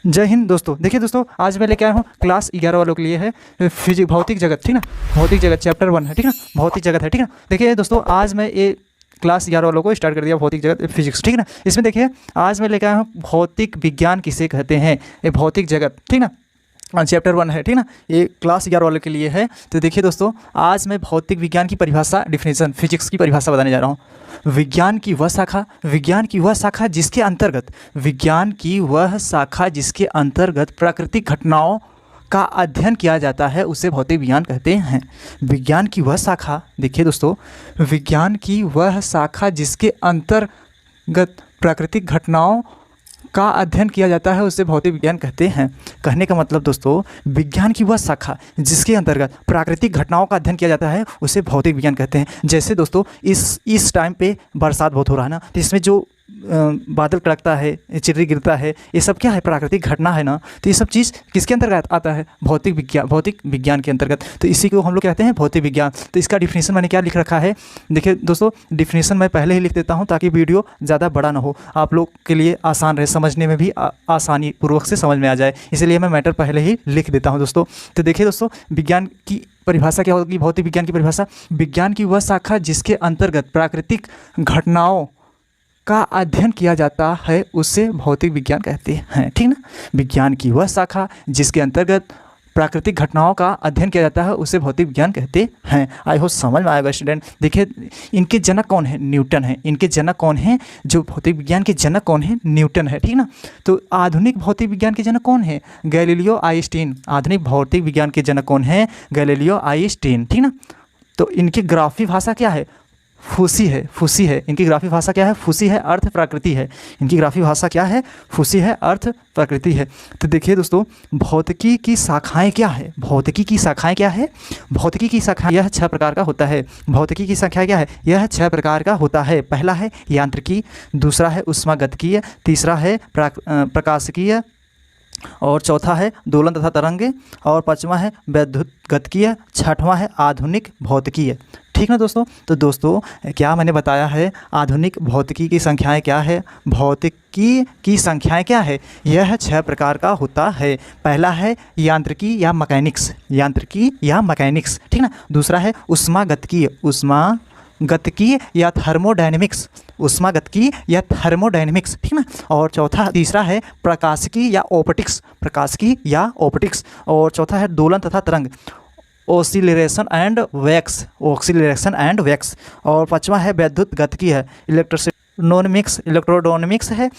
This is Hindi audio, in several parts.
जय हिंद दोस्तों। देखिए दोस्तों, आज मैं लेके आया हूँ क्लास 11 वालों के लिए है फिजिक्स भौतिक जगत, ठीक ना। भौतिक जगत चैप्टर 1 है, ठीक ना। भौतिक जगत है, ठीक ना। देखिए दोस्तों, आज मैं ये क्लास 11 वालों को स्टार्ट कर दिया भौतिक जगत फिजिक्स, ठीक ना। इसमें देखिए आज मैं लेके आया हूँ भौतिक विज्ञान किसे कहते हैं, ये भौतिक जगत, ठीक ना। चैप्टर 1 है, ठीक ना। ये क्लास 11 वालों के लिए है। तो देखिए दोस्तों, आज मैं भौतिक विज्ञान की परिभाषा, डिफिनेशन, फिजिक्स की परिभाषा बताने जा रहा हूँ। विज्ञान की वह शाखा जिसके अंतर्गत प्राकृतिक घटनाओं का अध्ययन किया जाता है, उसे भौतिक विज्ञान कहते हैं। विज्ञान की वह शाखा, देखिए दोस्तों, विज्ञान की वह शाखा जिसके अंतर्गत प्राकृतिक घटनाओं का अध्ययन किया जाता है, उसे भौतिक विज्ञान कहते हैं। कहने का मतलब दोस्तों, विज्ञान की वह शाखा जिसके अंतर्गत प्राकृतिक घटनाओं का अध्ययन किया जाता है, उसे भौतिक विज्ञान कहते हैं। जैसे दोस्तों, इस टाइम पे बरसात बहुत हो रहा है ना, तो इसमें जो बादल कड़कता है, चिर्री गिरता है, ये सब क्या है, प्राकृतिक घटना है ना। तो ये सब चीज़ किसके अंतर्गत आता है, भौतिक विज्ञान के अंतर्गत। तो इसी को हम लोग कहते हैं भौतिक विज्ञान। तो इसका डिफिनेशन मैंने क्या लिख रखा है, देखिए दोस्तों, डिफिनेशन मैं पहले ही लिख देता हूँ ताकि वीडियो ज़्यादा बड़ा ना हो, आप लोग के लिए आसान रहे, समझने में भी आसानी पूर्वक से समझ में आ जाए, इसलिए मैं मैटर पहले ही लिख देता हूँ दोस्तों। तो देखिए दोस्तों, विज्ञान की परिभाषा क्या होगी, भौतिक विज्ञान की परिभाषा, विज्ञान की वह शाखा जिसके अंतर्गत प्राकृतिक घटनाओं का अध्ययन किया जाता है, उससे भौतिक विज्ञान कहते हैं, ठीक ना। विज्ञान की वह शाखा जिसके अंतर्गत प्राकृतिक घटनाओं का अध्ययन किया जाता है, उसे भौतिक विज्ञान कहते हैं। आई होप समझ में आएगा स्टूडेंट। देखिए, इनके जनक कौन है, न्यूटन है। इनके जनक कौन है, जो भौतिक विज्ञान के जनक कौन है, न्यूटन है, ठीक ना। तो आधुनिक भौतिक विज्ञान के जनक कौन है, गैलीलियो आइंस्टीन। आधुनिक भौतिक विज्ञान के जनक कौन है, गैलीलियो आइंस्टीन, ठीक ना। तो इनकी ग्राफी भाषा क्या है, फूसी है। इनकी ग्राफी भाषा क्या है, फूसी है, अर्थ प्रकृति है। इनकी ग्राफी भाषा क्या है, फूसी है, अर्थ प्रकृति है। तो देखिए दोस्तों, भौतिकी की शाखाएं क्या है, भौतिकी की शाखाएं यह 6 प्रकार का होता है। भौतिकी की शाखाएं क्या है, यह 6 प्रकार का होता है। पहला है यांत्रिकी, दूसरा है उष्मागतिकीय, तीसरा है प्रकाशिकीय, और चौथा है दोलन तथा तरंगे, और पांचवा है वैद्युत गतिकीय, छठवां है आधुनिक भौतिकीय, ठीक ना दोस्तों। तो दोस्तों, क्या मैंने बताया है, आधुनिक भौतिकी की संख्याएं क्या है, भौतिकी की संख्याएं क्या है, यह 6 प्रकार का होता है। पहला है यांत्रिकी या मैकेनिक्स, ठीक ना। दूसरा है उष्मागतिकीय या थर्मोडायनेमिक्स, ठीक ना। और तीसरा है प्रकाशिकी या ऑप्टिक्स, और चौथा है दोलन तथा तरंग, ऑसिलेशन एंड वैक्स, और पांचवा है वैद्युत गतिकी है, इलेक्ट्रोडायनेमिक्स है,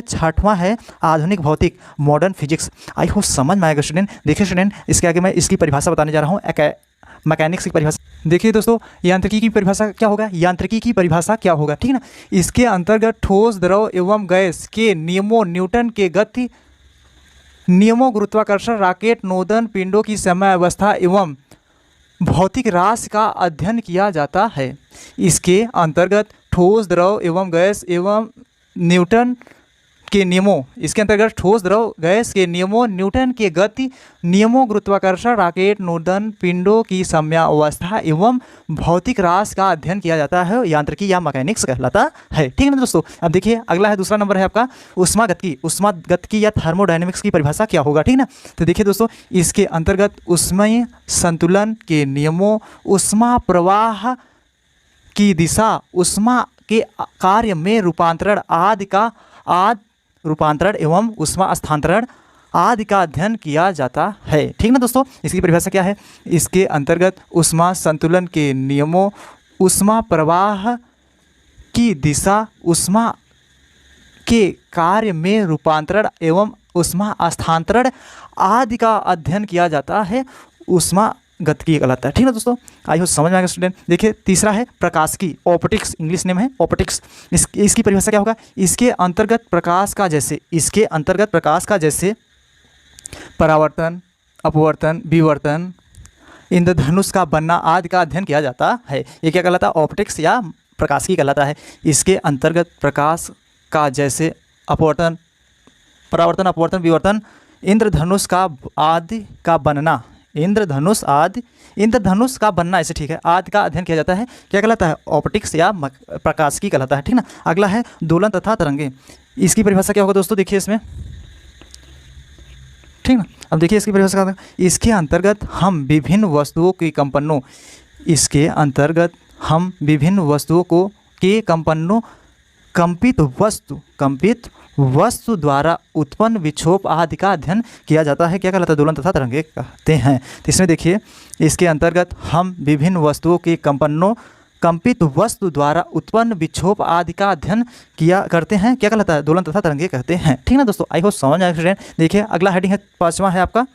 छठवां है आधुनिक भौतिक, मॉडर्न फिजिक्स। आई होप समझ में आएगा स्टूडेंट। देखिए स्टूडेंट, इसके आगे मैं इसकी परिभाषा बताने जा रहा हूँ, मैकेनिक्स की परिभाषा। देखिए दोस्तों, यांत्रिकी की परिभाषा क्या होगा, ठीक ना। इसके अंतर्गत ठोस, द्रव एवं गैस के नियमों, न्यूटन के गति नियमों, गुरुत्वाकर्षण, रॉकेट, नोदन, पिंडों की समय अवस्था एवं भौतिक राशि का अध्ययन किया जाता है। इसके अंतर्गत ठोस, द्रव एवं गैस एवं न्यूटन के नियमों, न्यूटन के गति नियमों, गुरुत्वाकर्षण, रॉकेट, नोदन, पिंडों की समयावस्था एवं भौतिक राशि का अध्ययन किया जाता है, यांत्रिकी या मैकेनिक्स कहलाता है, ठीक है ना दोस्तों। अब देखिए, अगला है, दूसरा नंबर है आपका उष्मागतिकी या थर्मोडायनेमिक्स की परिभाषा क्या होगा, ठीक ना। तो देखिए दोस्तों, इसके अंतर्गत ऊष्मीय संतुलन के नियमों, उष्मा प्रवाह की दिशा, उष्मा के कार्य में रूपांतरण एवं उष्मा स्थानांतरण आदि का अध्ययन किया जाता है, ठीक ना दोस्तों। इसकी परिभाषा क्या है, इसके अंतर्गत उष्मा संतुलन के नियमों, उष्मा प्रवाह की दिशा, उष्मा के कार्य में रूपांतरण एवं उष्मा स्थानांतरण आदि का अध्ययन किया जाता है, उष्मा गतिकी कहलाता है, ठीक है दोस्तों। आई होप समझ में आएगा स्टूडेंट। देखिए, तीसरा है प्रकाशिकी, ऑप्टिक्स, इंग्लिश नेम है ऑप्टिक्स। इसकी परिभाषा क्या होगा, इसके अंतर्गत प्रकाश का जैसे परावर्तन, अपवर्तन, विवर्तन, इंद्रधनुष का बनना आदि का अध्ययन किया जाता है। ये क्या कहलाता है, ऑप्टिक्स या प्रकाशिकी कहलाता है। इसके अंतर्गत प्रकाश का जैसे परावर्तन, अपवर्तन, विवर्तन, इंद्रधनुष का बनना ऐसे, ठीक है, आदि का अध्ययन किया जाता है, क्या कहलाता है, ऑप्टिक्स या प्रकाशिकी कहलाता है, ठीक ना। अगला है दोलन तथा तरंगे। इसकी परिभाषा क्या होगा दोस्तों, देखिए इसमें ठीक ना। अब देखिए इसकी परिभाषा क्या है। इसके अंतर्गत हम विभिन्न वस्तुओं के कंपनों, इसके अंतर्गत हम विभिन्न वस्तुओं को के कंपनों कंपित वस्तु द्वारा उत्पन्न विक्षोभ आदि का अध्ययन किया जाता है। क्या कहलाता है? दोलन तथा तरंगे कहते हैं। तो इसमें देखिए इसके अंतर्गत हम विभिन्न वस्तुओं के कंपनों कंपित वस्तु द्वारा उत्पन्न विक्षोभ आदि का अध्ययन किया करते हैं। क्या कहलाता है? दोलन तथा तरंगे कहते हैं। ठीक ना दोस्तों, आई होप समझ आए स्टूडेंट। देखिए अगला हेडिंग है, 5वां है आपका।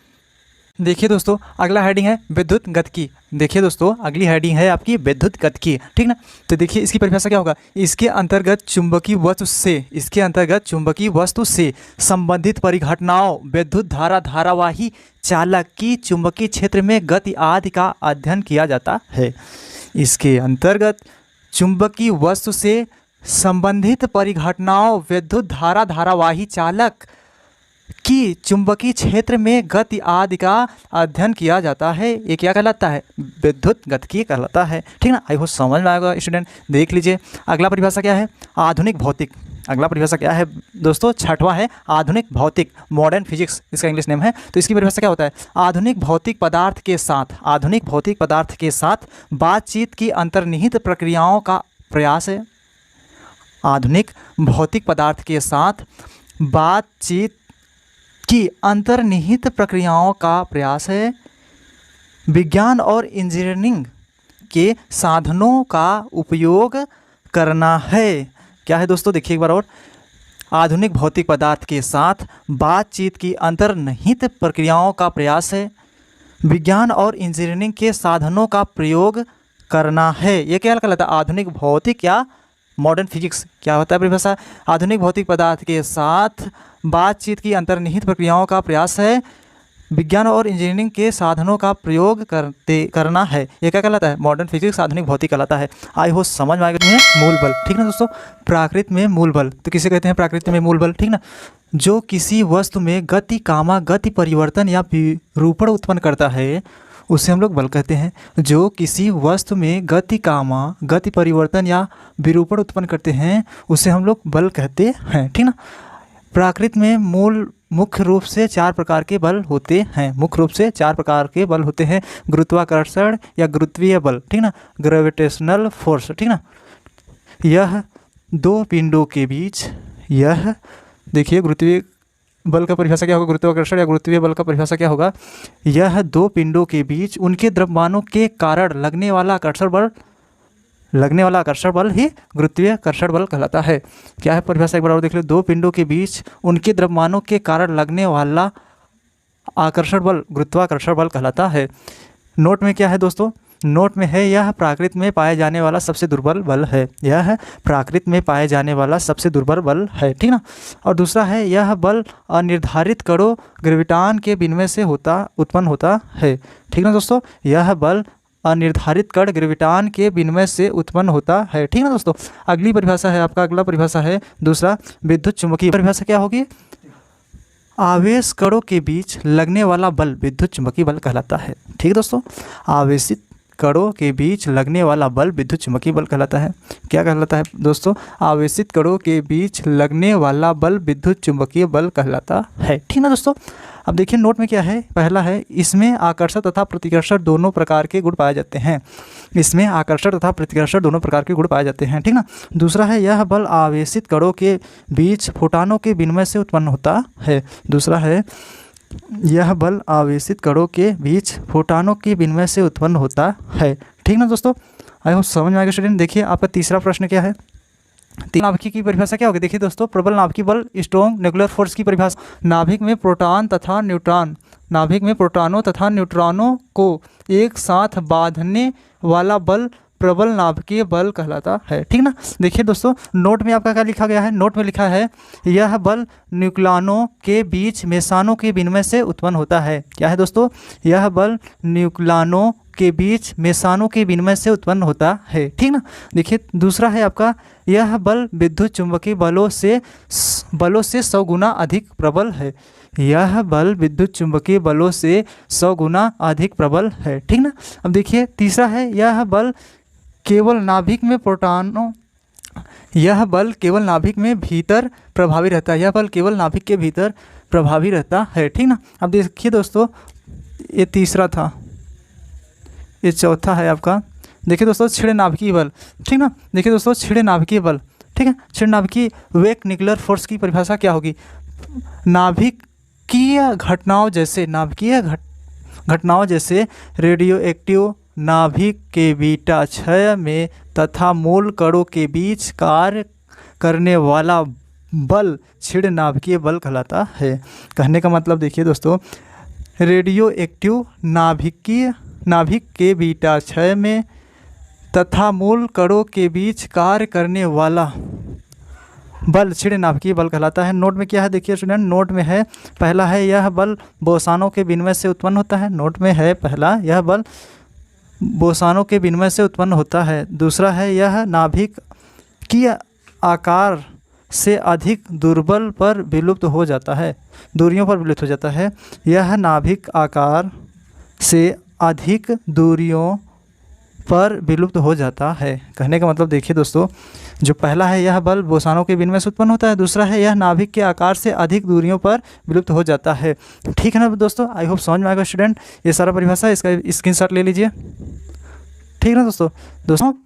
देखिए दोस्तों अगला हेडिंग है विद्युत गतिकी। देखिए दोस्तों अगली हेडिंग है आपकी विद्युत गतिकी। ठीक ना। तो देखिए इसकी परिभाषा क्या होगा। इसके अंतर्गत चुंबकीय वस्तु से संबंधित परिघटनाओं, विद्युत धारा, धारावाही चालक की चुंबकीय क्षेत्र में गति आदि का अध्ययन किया जाता है। इसके अंतर्गत चुंबकीय वस्तु से संबंधित परिघटनाओं, विद्युत धारा, धारावाही चालक की चुंबकीय क्षेत्र में गति आदि का अध्ययन किया जाता है। ये क्या कहलाता है? विद्युत गतिकी कहलाता है। ठीक ना। आई होप समझ में आएगा स्टूडेंट। देख लीजिए अगला परिभाषा क्या है। आधुनिक भौतिक। अगला परिभाषा क्या है दोस्तों? 6वां है आधुनिक भौतिक, मॉडर्न फिजिक्स इसका इंग्लिश नेम है। तो इसकी परिभाषा क्या होता है? आधुनिक भौतिक पदार्थ के साथ बातचीत की अंतर्निहित प्रक्रियाओं का प्रयास है। आधुनिक भौतिक पदार्थ के साथ बातचीत की अंतर्निहित प्रक्रियाओं का प्रयास है। विज्ञान और इंजीनियरिंग के साधनों का उपयोग करना है। क्या है दोस्तों? देखिए एक बार और। आधुनिक भौतिक पदार्थ के साथ बातचीत की अंतर्निहित प्रक्रियाओं का प्रयास है। विज्ञान और इंजीनियरिंग के साधनों का प्रयोग करना है। ये क्या कहलाता है? आधुनिक भौतिक या मॉडर्न फिजिक्स। क्या होता है परिभाषा? आधुनिक भौतिक पदार्थ के साथ बातचीत की अंतर्निहित प्रक्रियाओं का प्रयास है। विज्ञान और इंजीनियरिंग के साधनों का प्रयोग करना है। ये क्या कहलाता है? मॉडर्न फिजिक्स, आधुनिक भौतिक कहलाता है। आई होप समझ में आएगा तुम्हें। मूल बल। ठीक ना दोस्तों। प्राकृत में मूल बल तो किसे कहते हैं? प्राकृत में मूल बल। ठीक ना। जो किसी वस्तु में गति परिवर्तन या विरूपण उत्पन्न करता है उसे हम लोग बल कहते हैं। जो किसी वस्तु में गति परिवर्तन या विरूपण उत्पन्न करते हैं उसे हम लोग बल कहते हैं। ठीक ना। प्राकृत में मुख्य रूप से 4 प्रकार के बल होते हैं। गुरुत्वाकर्षण या गुरुत्वीय बल। ठीक ना। Gravitational force. ठीक ना। यह दो पिंडों के बीच, यह देखिए गुरुत्वीय बल का परिभाषा क्या होगा? गुरुत्वाकर्षण या गुरुत्वीय बल का परिभाषा क्या होगा? यह दो पिंडों के बीच उनके द्रव्यमानों के कारण लगने वाला आकर्षण बल ही गुरुत्वीय आकर्षण बल कहलाता है। क्या है परिभाषा? एक बार और देख लो। दो पिंडों के बीच उनके द्रव्यमानों के कारण लगने वाला आकर्षण बल गुरुत्वाकर्षण बल कहलाता है। नोट में क्या है दोस्तों? नोट में है यह प्राकृत में पाए जाने वाला सबसे दुर्बल बल है। यह प्राकृत में पाए जाने वाला सबसे दुर्बल बल है। ठीक ना। और दूसरा है यह बल अनिर्धारित कणों ग्रेविटान के विनिमय से उत्पन्न होता है। ठीक ना दोस्तों। यह बल अनिर्धारित कण ग्रेविटान के विनिमय से उत्पन्न होता है। ठीक ना दोस्तों। अगली परिभाषा है आपका, अगला परिभाषा है दूसरा विद्युत चुंबकीय। परिभाषा क्या होगी? आवेश कणों के बीच लगने वाला बल विद्युत चुंबकीय बल कहलाता है। ठीक है दोस्तों। आवेशित कणों के बीच लगने वाला बल विद्युत चुंबकीय बल कहलाता है। क्या कहलाता है दोस्तों? आवेशित कणों के बीच लगने वाला बल विद्युत चुंबकीय बल कहलाता है। ठीक ना दोस्तों। अब देखिए नोट में क्या है। पहला है इसमें आकर्षण तथा प्रतिकर्षण दोनों प्रकार के गुण पाए जाते हैं। इसमें आकर्षण तथा प्रतिकर्षण दोनों प्रकार के गुण पाए जाते हैं। ठीक ना। दूसरा है यह बल आवेशित कणों के बीच फोटॉनों के विनिमय से उत्पन्न होता है। दूसरा है यह बल आवेशित कणों के बीच फोटॉनों के विनिमय से उत्पन्न होता है। ठीक ना दोस्तों। आई होप समझ में आएगा स्टूडेंट। देखिए आपका तीसरा प्रश्न क्या है? नाभिक की परिभाषा क्या होगी? देखिए दोस्तों प्रबल नाभिकीय बल, स्ट्रॉन्ग न्यूक्लियर फोर्स की परिभाषा। नाभिक में प्रोटॉनों तथा न्यूट्रॉनों को एक साथ बांधने वाला बल प्रबल नाभिकीय बल कहलाता है। ठीक ना। देखिए दोस्तों नोट में आपका क्या लिखा गया है? नोट में लिखा है यह बल न्यूक्लियनों के बीच मेसनों के विनिमय से उत्पन्न होता है। क्या है दोस्तों? यह बल न्यूक्लियनों के बीच मेसनों के विनिमय से उत्पन्न होता है। ठीक ना। देखिए दूसरा है आपका यह बल विद्युत चुंबकीय बलों से 100 गुना अधिक प्रबल है। यह बल विद्युत चुंबकीय बलों से 100 गुना अधिक प्रबल है। ठीक ना। अब देखिए तीसरा है यह बल केवल नाभिक में भीतर प्रभावी रहता है। यह बल केवल नाभिक के भीतर प्रभावी रहता है, ठीक ना। अब देखिए दोस्तों, ये तीसरा था, ये चौथा है आपका। देखिए दोस्तों, छिड़े नाभिकीय बल, ठीक ना। देखिए दोस्तों, छिड़े नाभिकीय बल, ठीक है। छिड़े नाभिकीय वेक न्यूक्लियर फोर्स की परिभाषा क्या होगी? नाभिकीय घटनाओं जैसे घटनाओं जैसे रेडियो एक्टिव नाभिक के बीटा क्षय में तथा मूल कणों के बीच कार्य करने वाला बल छिड़ नाभिकीय बल कहलाता है। कहने का मतलब देखिए दोस्तों, रेडियो एक्टिव नाभिक के बीटा क्षय में तथा मूल कणों के बीच कार्य करने वाला बल छिड़ नाभिकीय बल कहलाता है। नोट में क्या है देखिए स्टूडेंट, नोट में है पहला है यह बल बोसॉनों के विनिमय से उत्पन्न होता है। नोट में है पहला, यह बल बोसॉनों के विनिमय से उत्पन्न होता है। दूसरा है यह नाभिक की आकार से अधिक दुर्बल पर विलुप्त हो जाता है, दूरियों पर विलुप्त हो जाता है। यह नाभिक आकार से अधिक दूरियों पर विलुप्त हो जाता है। कहने का मतलब देखिए दोस्तों, जो पहला है यह बल बोसॉनों के विनिमय से उत्पन्न होता है, दूसरा है यह नाभिक के आकार से अधिक दूरियों पर विलुप्त हो जाता है। ठीक है ना दोस्तों, आई होप समझ में आएगा स्टूडेंट। ये सारा परिभाषा है, इसका स्क्रीनशॉट ले लीजिए, ठीक है ना दोस्तों।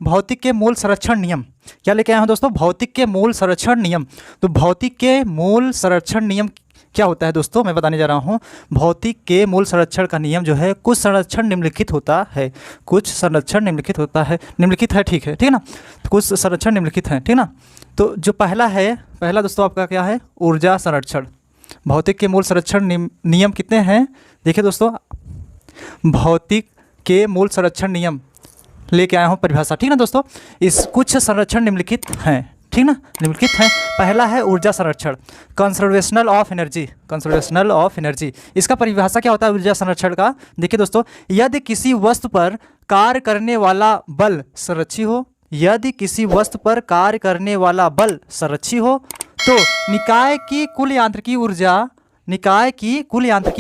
भौतिक के मूल संरक्षण नियम क्या लेके आए हैं दोस्तों? भौतिक के मूल संरक्षण नियम। तो भौतिक के मूल संरक्षण नियम क्या होता है दोस्तों, मैं बताने जा रहा हूँ। भौतिक के मूल संरक्षण का नियम जो है, कुछ संरक्षण निम्नलिखित होता है, कुछ संरक्षण निम्नलिखित होता है, निम्नलिखित है, ठीक है ना। तो कुछ संरक्षण निम्नलिखित हैं, ठीक ना। तो जो पहला दोस्तों आपका क्या है? ऊर्जा संरक्षण। भौतिक के मूल संरक्षण नियम कितने हैं? देखिए दोस्तों, भौतिक के मूल संरक्षण नियम लेके आया हूँ परिभाषा, ठीक ना दोस्तों। इस कुछ संरक्षण निम्नलिखित हैं, ठीक ना, निम्नलिखित हैं। पहला है ऊर्जा संरक्षण, conservational of energy, conservational of energy. इसका परिभाषा क्या होता है ऊर्जा संरक्षण का? देखिए दोस्तों, यदि किसी वस्तु पर कार्य करने वाला बल संरक्षित हो, यदि किसी वस्तु पर कार्य करने वाला बल संरक्षित हो, तो निकाय की कुल यांत्रिकी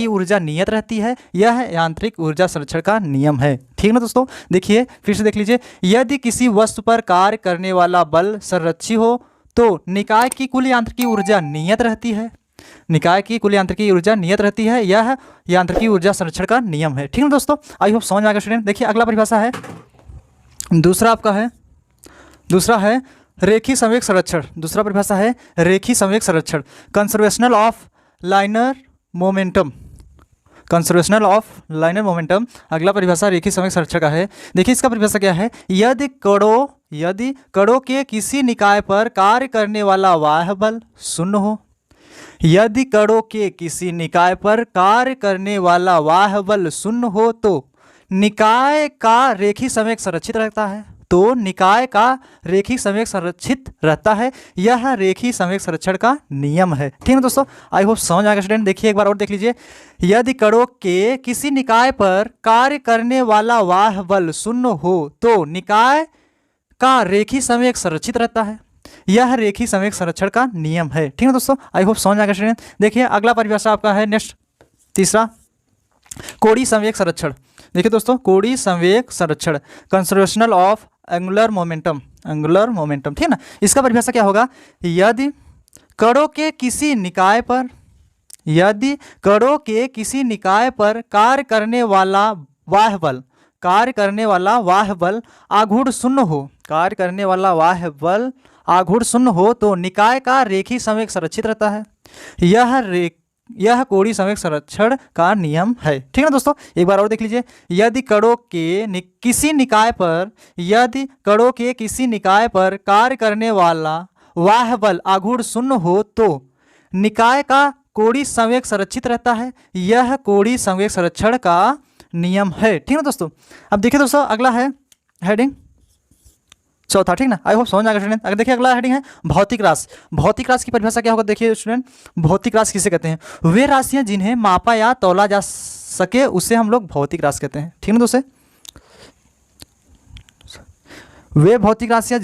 ऊर्जा नियत रहती है। यह यांत्रिक ऊर्जा संरक्षण का नियम है, ठीक ना दोस्तों। देखिए फिर से देख लीजिए, यदि किसी वस्तु पर कार्य करने वाला बल संरक्षित हो तो निकाय की कुल यांत्रिकी ऊर्जा नियत रहती है, निकाय की कुल यांत्रिकी ऊर्जा नियत रहती है। यह यांत्रिकी ऊर्जा संरक्षण का नियम है, ठीक ना दोस्तों। आई होप समझ में आएगा स्टूडेंट। देखिए अगला परिभाषा है, दूसरा है रेखीय संवेग संरक्षण। दूसरा परिभाषा है रेखीय संवेग संरक्षण, conservational of liner momentum, conservational of liner momentum. अगला परिभाषा रेखीय संवेग संरक्षण का है। देखिए इसका परिभाषा क्या है? यदि कणों के किसी निकाय पर कार्य करने वाला बाह्य बल शून्य हो, यदि कणों के किसी निकाय पर कार्य करने वाला बाह्य बल शून्य हो तो निकाय का रेखीय संवेग संरक्षित रहता है, तो निकाय का रेखीय संवेग संरक्षित रहता है। यह रेखीय संवेग संरक्षण का नियम है, ठीक है दोस्तों। आई होप समझ आएगा स्टूडेंट। देखिए एक बार और देख लीजिए, यदि कणों के किसी निकाय पर कार्य करने वाला बाह्य बल शून्य हो तो निकाय का रेखीय संवेग संरक्षित रहता है। यह रेखीय संवेग संरक्षण का नियम है, ठीक है दोस्तों। आई होप समझ आएगा स्टूडेंट। देखिए अगला परिभाषा आपका है नेक्स्ट, तीसरा, कोणीय संवेग संरक्षण। देखिए दोस्तों, कोणीय संवेग संरक्षण, कंजर्वेशनल ऑफ एंगुलर मोमेंटम, ठीक है ना। इसका परिभाषा क्या होगा? यदि कणों के किसी निकाय पर कार्य करने वाला बाह्य बल आघूर्ण शून्य हो, तो निकाय का रेखीय संवेग संरक्षित रहता है। यह कोणीय संवेग संरक्षण का नियम है, ठीक है ना दोस्तों। एक बार और देख लीजिए, यदि कणों के किसी निकाय पर कार्य करने वाला बाह्य बल आघूर्ण शून्य हो तो निकाय का कोणीय संवेग संरक्षित रहता है। यह कोणीय संवेग संरक्षण का नियम है, ठीक है ना दोस्तों। अब देखिए दोस्तों, अगला है हेडिंग चौथा, ठीक ना। आई होप समझ आएगा स्टूडेंट। अगर देखिए अगला हेडिंग है भौतिक राशि। भौतिक राशि की परिभाषा क्या होगा? देखिए स्टूडेंट, भौतिक राशि किसे कहते हैं? वे राशियां जिन्हें मापा या तौला जा सके उसे हम लोग भौतिक राशि कहते हैं, ठीक है दोस्तों। वे भौतिक राशियां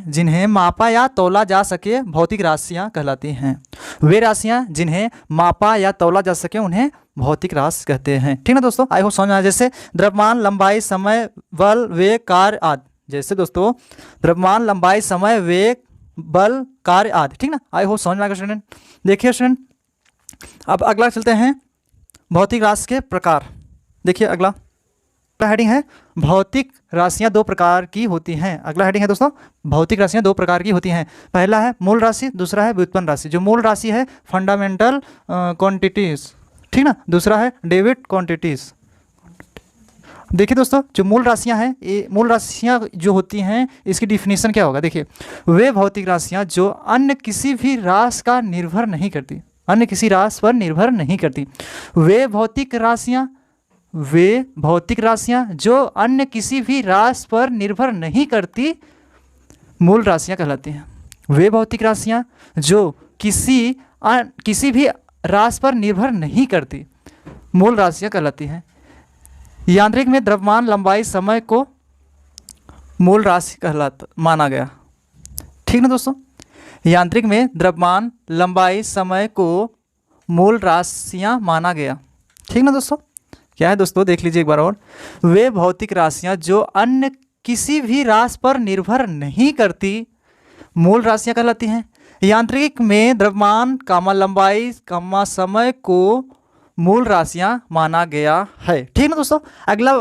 जिन्हें मापा या तौला जा सके भौतिक राशियां कहलाती हैं। वे राशियां जिन्हें मापा या तौला जा सके उन्हें भौतिक राशि कहते हैं, ठीक है दोस्तों। आई होप समझ आया। जैसे द्रव्यमान, लंबाई, समय, बल, वेग, कार्य आदि। जैसे दोस्तों द्रव्यमान, लंबाई, समय, वेग, बल, कार्य आदि, ठीक ना। आई होप समझ में आएगा स्टूडेंट। देखिए स्टूडेंट, अब अगला चलते हैं भौतिक राशि के प्रकार। देखिए अगला हेडिंग है भौतिक राशियां दो प्रकार की होती हैं। अगला हेडिंग है दोस्तों भौतिक राशियां दो प्रकार की होती हैं। पहला है मूल राशि, दूसरा है व्युत्पन्न राशि। जो मूल राशि है फंडामेंटल क्वांटिटीज, ठीक ना। दूसरा है डेबिट क्वांटिटीज। देखिए दोस्तों जो मूल राशियां हैं, ये मूल राशियां जो होती हैं इसकी डिफिनीशन क्या होगा। देखिए वे भौतिक राशियां जो अन्य किसी भी राशि का निर्भर नहीं करती, अन्य किसी राशि पर निर्भर नहीं करती। वे भौतिक राशियां जो अन्य किसी भी राशि पर निर्भर नहीं करती मूल राशियां कहलाती हैं। वे भौतिक राशियां जो किसी भी राशि पर निर्भर नहीं करती मूल राशियां कहलाती हैं। यांत्रिक में द्रव्यमान लंबाई समय को मूल राशि माना गया, ठीक ना दोस्तों। यांत्रिक में द्रव्यमान लंबाई समय को मूल राशियां माना गया, ठीक ना दोस्तों। क्या है दोस्तों देख लीजिए एक बार और। वे भौतिक राशियां जो अन्य किसी भी राशि पर निर्भर नहीं करती मूल राशियां कहलाती हैं। यांत्रिक में द्रव्यमान लंबाई समय को मूल राशियां माना गया है, ठीक ना दोस्तों। अगला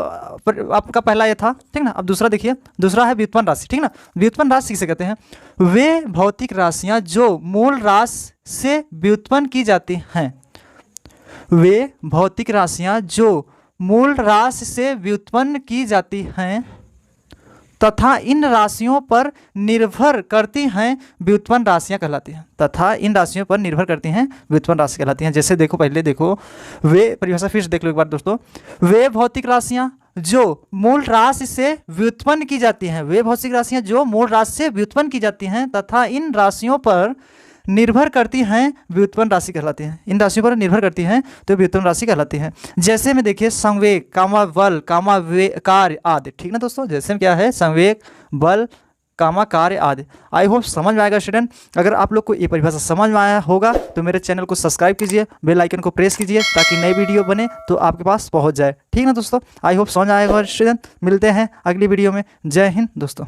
आपका पहला ये था, ठीक ना। अब दूसरा देखिए, दूसरा है व्युत्पन्न राशि, ठीक ना। व्युत्पन्न राशि किसे कहते हैं। वे भौतिक राशियां जो मूल राशि से व्युत्पन्न की जाती हैं। वे भौतिक राशियां जो मूल राशि से व्युत्पन्न की जाती हैं तथा इन राशियों पर निर्भर करती हैं व्युत्पन्न राशियां कहलाती हैं। तथा इन राशियों पर निर्भर करती हैं व्युत्पन्न राशि कहलाती हैं। जैसे देखो, पहले देखो, वे परिभाषा फिर से देख लो एक बार दोस्तों। वे भौतिक राशियां जो मूल राशि से व्युत्पन्न की जाती हैं। वे भौतिक राशियां जो मूल राशि से व्युत्पन्न की जाती हैं तथा इन राशियों पर निर्भर करती हैं व्युत्पन्न राशि कहलाती हैं। इन राशियों पर निर्भर करती हैं तो व्युत्पन्न राशि कहलाती हैं। जैसे में देखिए संवेग, बल, कार्य आदि, ठीक ना दोस्तों। जैसे में क्या है संवेग, बल, कार्य आदि। आई होप समझ में आएगा स्टूडेंट। अगर आप लोग को ये परिभाषा समझ में आया होगा तो मेरे चैनल को सब्सक्राइब कीजिए, बेल आइकन को प्रेस कीजिए ताकि नई वीडियो बने तो आपके पास पहुंच जाए, ठीक ना दोस्तों। आई होप समझ आएगा स्टूडेंट। मिलते हैं अगली वीडियो में। जय हिंद दोस्तों।